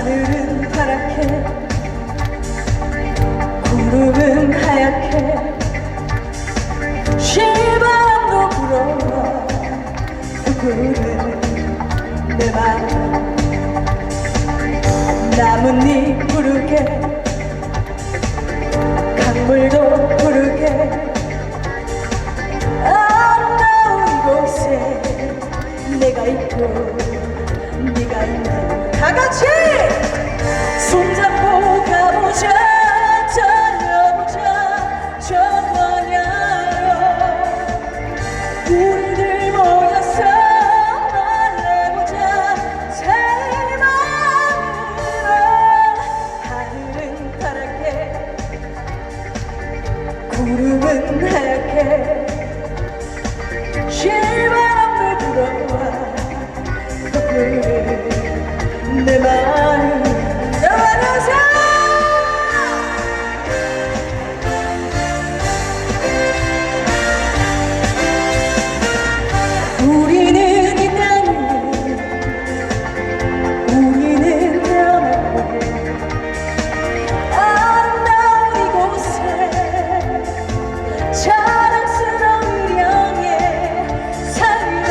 하늘은 파랗게 구름은 하얗게 실바람도 불어와 부끄는 내 맘 나뭇잎 부르게 강물도 부르게 아름다운 이곳에 내가 있고 네가 있는 다같이 손잡고 가보자 달려보자 저 광야로 우리들 모여서 달래보자 새 마음으로 하늘은 파랗게 구름은 하얗게 실바람도 불어와 내 마음 안녕하세요. 우리는 이 땅에 우리는 태어났고 아름다운 이곳에 자랑스러운 우리의 삶이다.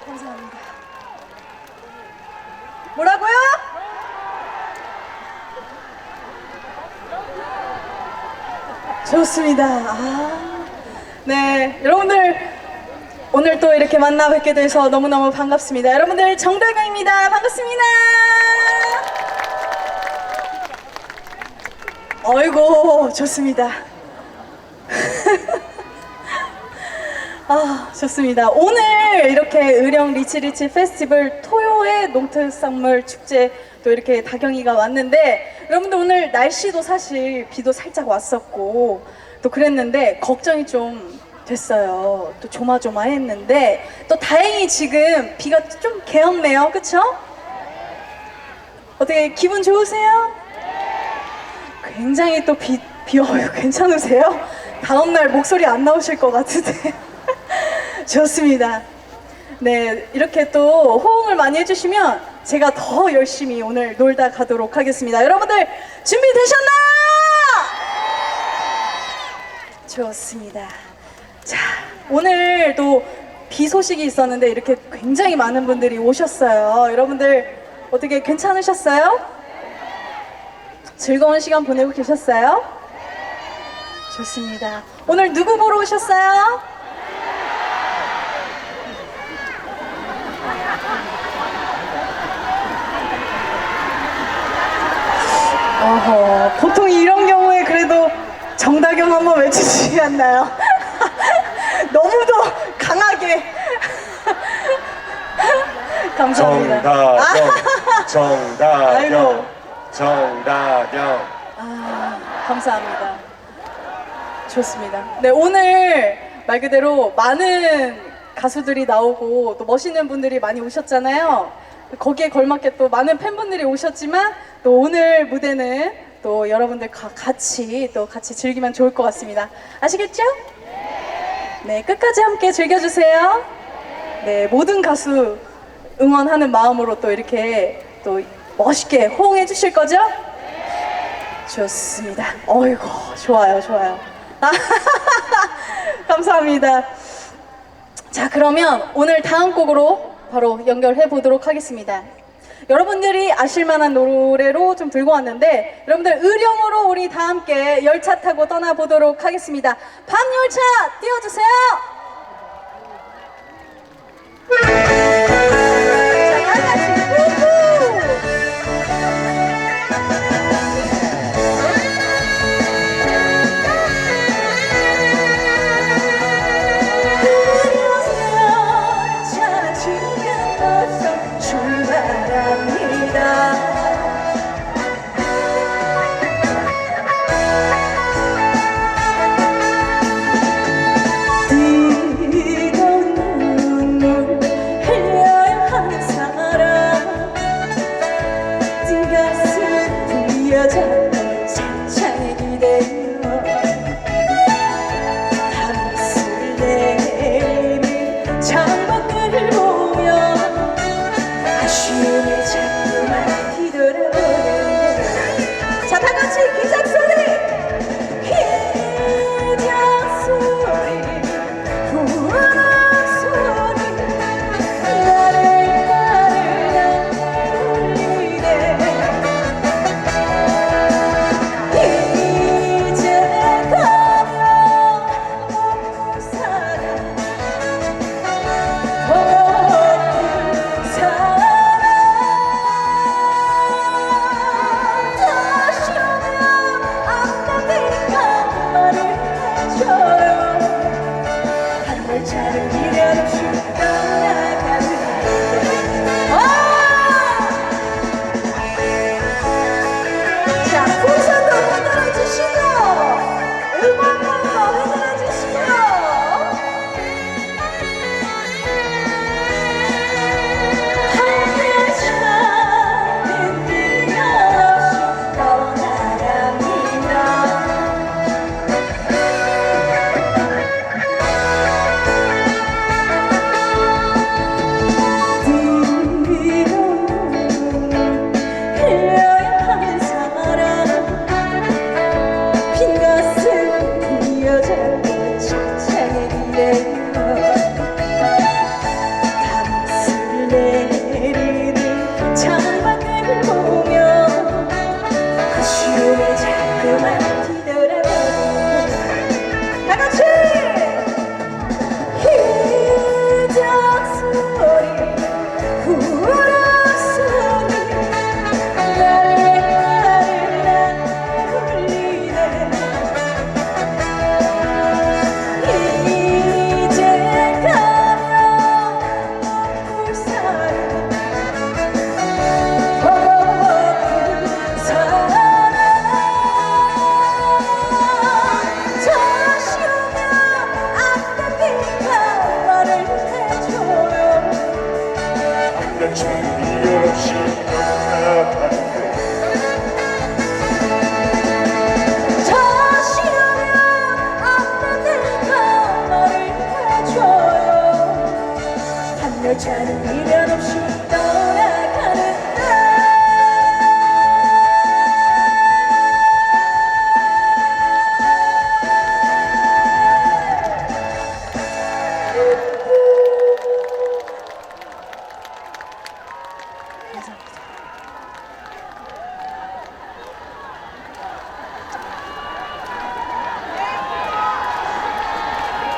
감사합니다. 뭐라고요? 좋습니다. 네, 여러분들 오늘 또 이렇게 만나 뵙게 돼서 너무너무 반갑습니다. 여러분들 정다경입니다. 반갑습니다. 어이구, 좋습니다. 좋습니다. 오늘 이렇게 의령 리치리치 페스티벌 토요의 농특산물 축제 또 이렇게 다경이가 왔는데 여러분들 오늘 날씨도 사실 비도 살짝 왔었고 또 그랬는데 걱정이 좀 됐어요. 또 조마조마했는데 또 다행히 지금 비가 좀 개었네요. 그쵸? 어떻게 기분 좋으세요? 굉장히 또 비 와요. 괜찮으세요? 다음날 목소리 안 나오실 것 같은데. 좋습니다. 네, 이렇게 또 호응을 많이 해주시면 제가 더 열심히 오늘 놀다 가도록 하겠습니다. 여러분들 준비되셨나요? 좋습니다. 자, 오늘도 비 소식이 있었는데 이렇게 굉장히 많은 분들이 오셨어요. 여러분들 어떻게 괜찮으셨어요? 즐거운 시간 보내고 계셨어요? 좋습니다. 오늘 누구 보러 오셨어요? 아니었나요? 너무도 강하게 감사합니다. 정다경, 정다경. 감사합니다. 좋습니다. 네, 오늘 말 그대로 많은 가수들이 나오고 또 멋있는 분들이 많이 오셨잖아요. 거기에 걸맞게 또 많은 팬분들이 오셨지만 또 오늘 무대는 또 여러분들과 같이 즐기면 좋을 것 같습니다. 아시겠죠? 네, 끝까지 함께 즐겨주세요. 네, 모든 가수 응원하는 마음으로 또 이렇게 또 멋있게 호응해 주실 거죠? 좋습니다. 어이구, 좋아요. 감사합니다. 자, 그러면 오늘 다음 곡으로 바로 연결해 보도록 하겠습니다. 여러분들이 아실만한 노래로 좀 들고 왔는데, 여러분들 의령으로 우리 다 함께 열차 타고 떠나보도록 하겠습니다. 밤열차 띄워주세요. 자, 다같이 후후! 열차 지금 벌써 출발합니다. 뜨거운 눈물 흘려야 하는 사람, 뜬 가슴 부여잡고 찬찬히 기대어 밤을 내리는 창밖을 보며 아쉬움에 자꾸만 뒤돌아보네. 자, 다같이 기적 소리! 기적 소리, 후원한 소리, 나를 울리네. 이제 가면 먹고 살아, 먹고 살아. 다시 오면 안 되니까 말을 해줘요. 한 발자국 미련 없이 떠나가는 자, 풍선도 흔들어주시고 음악도 흔들어주시고 한여차는 미련 없이 떠나갑니다. 흘려야 하는 사람, 빈 가슴 부여잡고 찬찬히 기대어 밤을 내리는 창밖을 보며 아쉬움에 자꾸만 뒤돌아보네. 다같이 기적 소리, 후원한 소리, 나를 울리네. 이제 가면 먹고 살아, 먹고 살아. 다시 오면 안 되니까 말을 해줘요. 한 준비 없이 떠나가는데 다시 오면 안 되니까 말을 해줘요. 한 열차는 미련 없이 떠나가는데.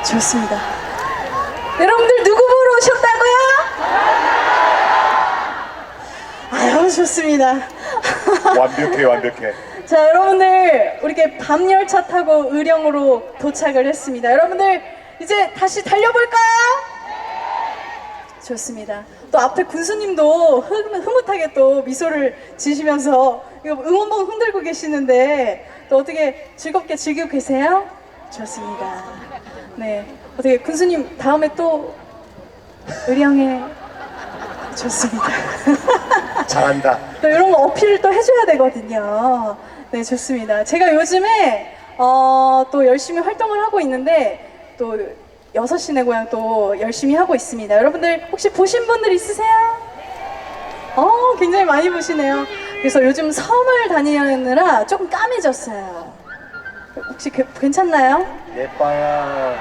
좋습니다. 여러분들 누구 보러 오셨다고요? 아유, 좋습니다. 완벽해, 완벽해. 자, 여러분들 이렇게 밤 열차 타고 의령으로 도착을 했습니다. 여러분들 이제 다시 달려볼까요? 좋습니다. 또 앞에 군수님도 흐뭇하게 또 미소를 지시면서 이거 응원봉 흔들고 계시는데 또 어떻게 즐겁게 즐기고 계세요? 좋습니다. 네, 어떻게 군수님 다음에 또 의령에 좋습니다. 잘한다. 또 이런 거 어필을 또 해줘야 되거든요. 네, 좋습니다. 제가 요즘에 또 열심히 활동을 하고 있는데 또 6시 내 고향 또 열심히 하고 있습니다. 여러분들 혹시 보신 분들 있으세요? 굉장히 많이 보시네요. 그래서 요즘 섬을 다니느라 조금 까매졌어요. 혹시 괜찮나요? 예뻐요.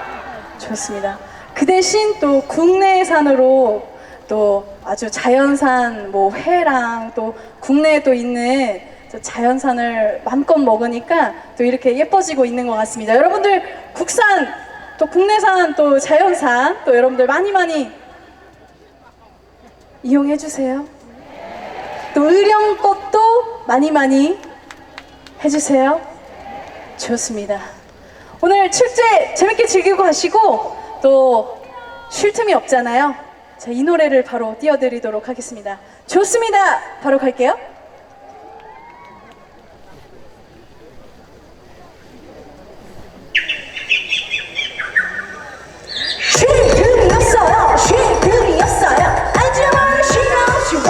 좋습니다. 그 대신 또 국내산으로 또 아주 자연산 뭐 회랑 또 국내에 또 있는 저 자연산을 마음껏 먹으니까 또 이렇게 예뻐지고 있는 것 같습니다. 여러분들 국산 또 국내산 또 자연산 또 여러분들 많이 이용해 주세요. 또 의령 것도 많이 해주세요. 좋습니다. 오늘 축제 재밌게 즐기고 가시고 또 쉴 틈이 없잖아요. 자, 이 노래를 바로 띄워드리도록 하겠습니다. 좋습니다. 바로 갈게요. 쉴 틈이었어요. 쉴 틈이었어요. 앉아봐 쉬어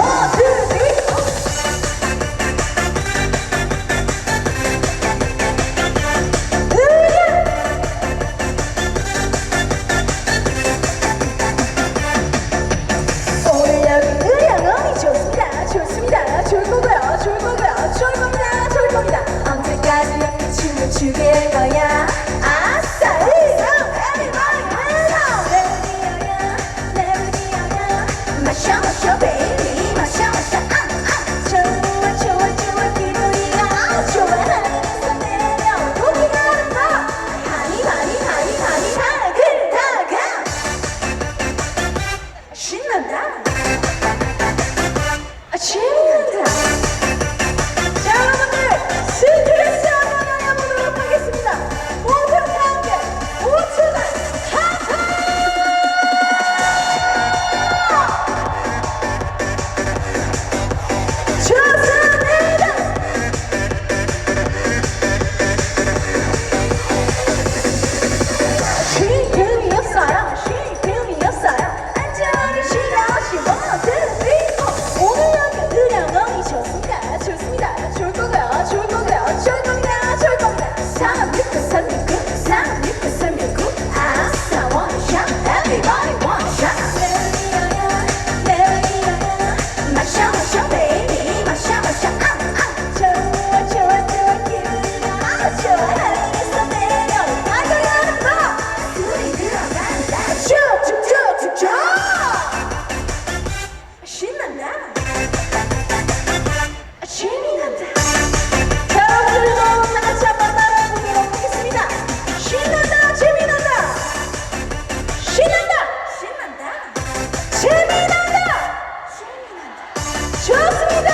오늘 여기 의령이 좋습니다. 좋습니다. 좋을 거고요. 좋을 거고요. 좋을 겁니다. 좋을 겁니다. 언제까지 이렇게 춤을 추게 할 거야? 아싸 의령 everybody 의령 내부디어야 마셔 마셔 baby 마셔 마셔 좋아 좋아 좋아 기분이야 좋아하면서 내려 고기가 아파 하니 그다가 신난다 신난다. 자, 여러분들 스트레스 한번 나가보도록 하겠습니다. 모두 다 함께 5초간 하하 좋습니다. 쉴 틈이었어요. 쉴 틈이었어요. 앉아기 싫어 1, 2, 3, 4 오늘 여기 의령이 좋습니다. 좋습니다. 좋을 거고요. 좋을 거고요. 좋을 겁니다. 좋을 겁니다. 369 아싸 원샷 everybody 원샷 내리어야 마셔 마셔 baby 마셔 마셔 좋아 좋아 좋아 기분이야 좋아하겠어 내려 아가야 봐 술이 들어간다 쭉쭉쭉쭉쭉 신난다 신이 난다. 자, 여러분들도 다 같이 한번 따라해보도록 하겠습니다. 신난다 재미난다 신난다 재미난다 좋습니다.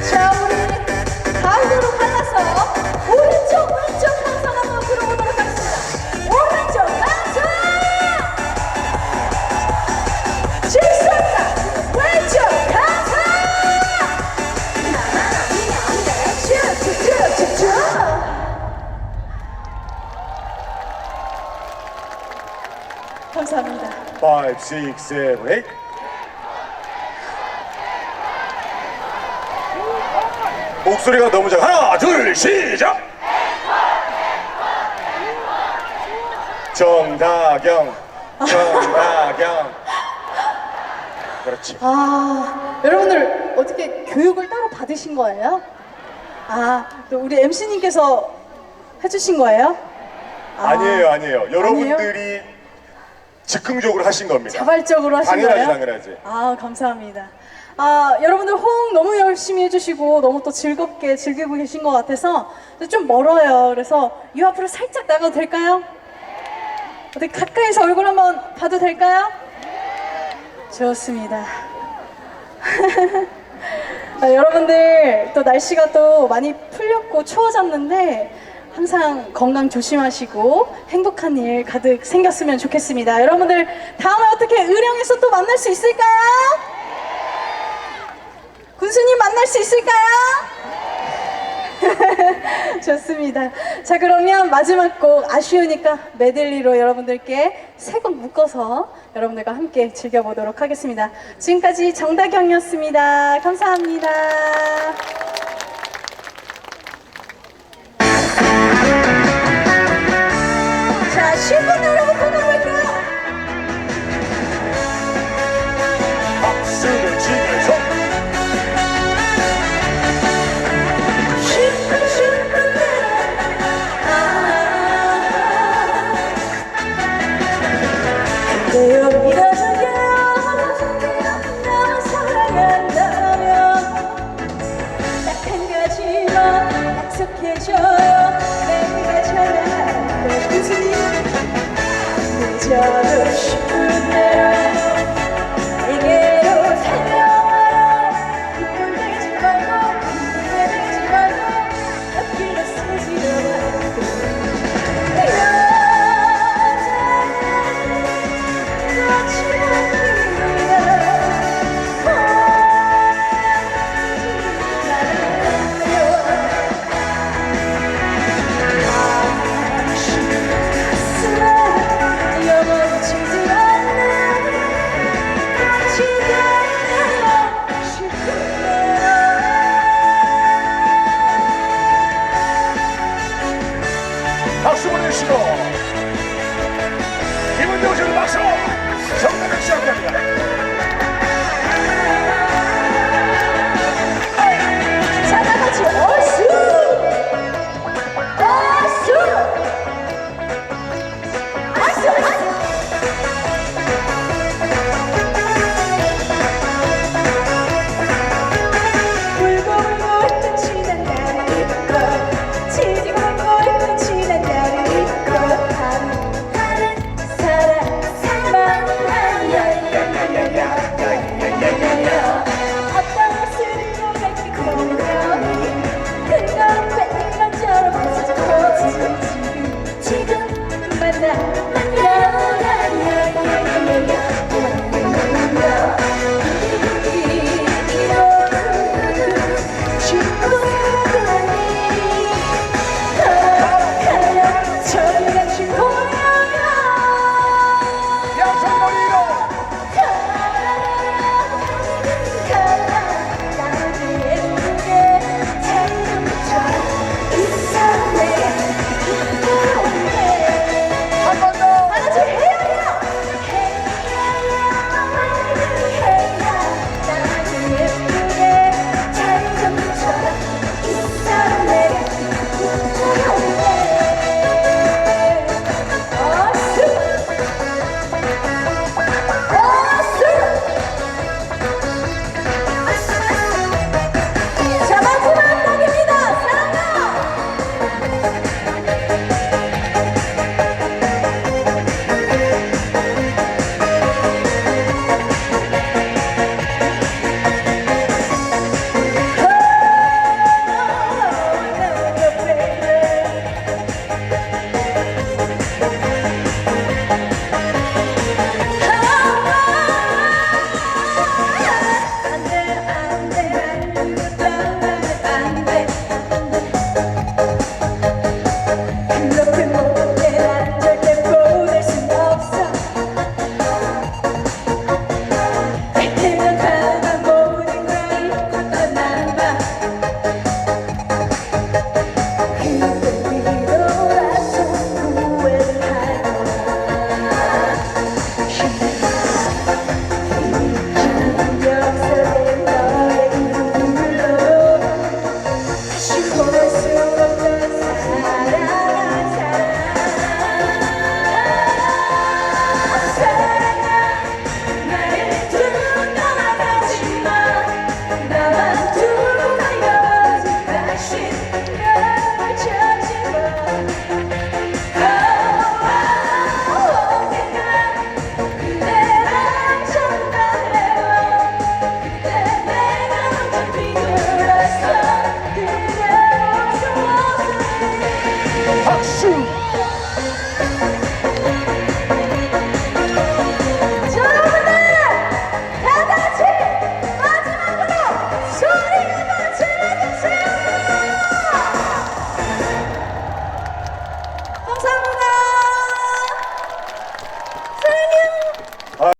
자, 우리 가운데로 갈라서 오른쪽 항상 한번 들어보도록 하겠습니다. 오른쪽 항상 질서다 왼쪽 항상 나만 아니면 돼 쭉쭉쭉쭉쭉 감사합니다. 5, 6, 7, 8. 목소리가 너무 작아. 하나, 둘, 시작. 정다경. 그렇지. 여러분들 어떻게 교육을 따로 받으신 거예요? 또 우리 MC님께서 해주신 거예요? 아니에요. 여러분들이 즉흥적으로 하신 겁니다. 자발적으로 하신 당연하지, 거예요? 당연하지. 감사합니다. 여러분들 호응 너무 열심히 해주시고 너무 또 즐겁게 즐기고 계신 것 같아서 좀 멀어요. 그래서 이 앞으로 살짝 나가도 될까요? 어떻게 가까이서 얼굴 한번 봐도 될까요? 좋습니다. 여러분들 또 날씨가 또 많이 풀렸고 추워졌는데 항상 건강 조심하시고 행복한 일 가득 생겼으면 좋겠습니다. 여러분들 다음에 어떻게 의령에서 또 만날 수 있을까요? 군수님 만날 수 있을까요? 좋습니다. 자, 그러면 마지막 곡 아쉬우니까 메들리로 여러분들께 세 곡 묶어서 여러분들과 함께 즐겨보도록 하겠습니다. 지금까지 정다경이었습니다. 감사합니다.